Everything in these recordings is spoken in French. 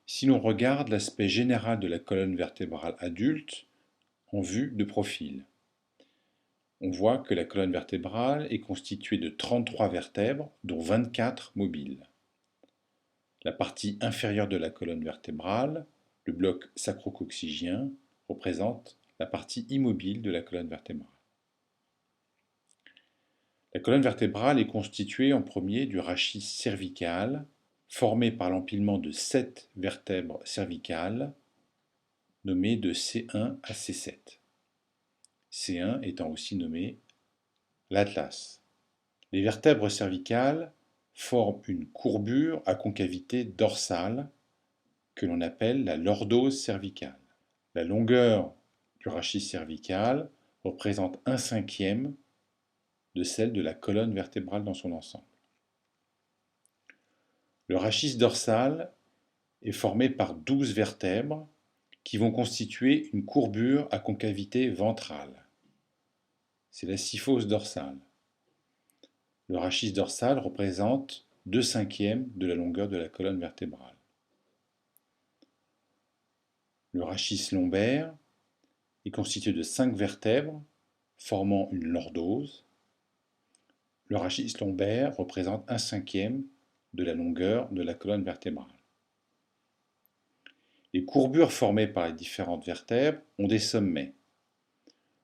Si l'on regarde l'aspect général de la colonne vertébrale adulte en vue de profil, on voit que la colonne vertébrale est constituée de 33 vertèbres, dont 24 mobiles. La partie inférieure de la colonne vertébrale, le bloc sacro-coccygien, représente la partie immobile de la colonne vertébrale. La colonne vertébrale est constituée en premier du rachis cervical, formé par l'empilement de 7 vertèbres cervicales, nommées de C1 à C7. C1 étant aussi nommé l'atlas. Les vertèbres cervicales forment une courbure à concavité dorsale que l'on appelle la lordose cervicale. La longueur du rachis cervical représente 1/5 de celle de la colonne vertébrale dans son ensemble. Le rachis dorsal est formé par 12 vertèbres qui vont constituer une courbure à concavité ventrale. C'est la syphose dorsale. Le rachis dorsal représente 2/5 de la longueur de la colonne vertébrale. Le rachis lombaire est constitué de 5 vertèbres formant une lordose. Le rachis lombaire représente 1/5 de la longueur de la colonne vertébrale. Les courbures formées par les différentes vertèbres ont des sommets.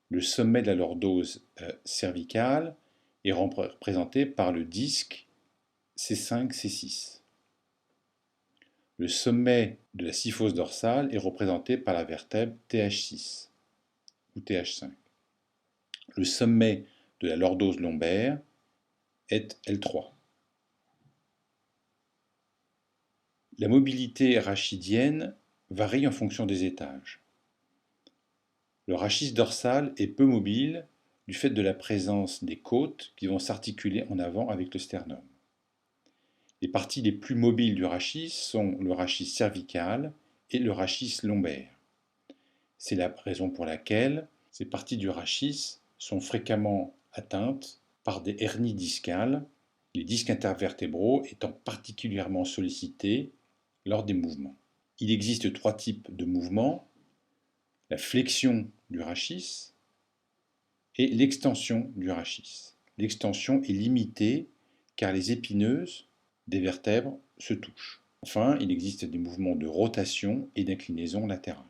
Le sommet de la lordose cervicale est représenté par le disque C5-C6. Le sommet de la syphose dorsale est représenté par la vertèbre TH6 ou TH5. Le sommet de la lordose lombaire est L3. La mobilité rachidienne varie en fonction des étages. Le rachis dorsal est peu mobile du fait de la présence des côtes qui vont s'articuler en avant avec le sternum. Les parties les plus mobiles du rachis sont le rachis cervical et le rachis lombaire. C'est la raison pour laquelle ces parties du rachis sont fréquemment atteintes par des hernies discales, les disques intervertébraux étant particulièrement sollicités lors des mouvements. Il existe 3 types de mouvements: la flexion du rachis et l'extension du rachis. L'extension est limitée car les épineuses des vertèbres se touchent. Enfin, il existe des mouvements de rotation et d'inclinaison latérale.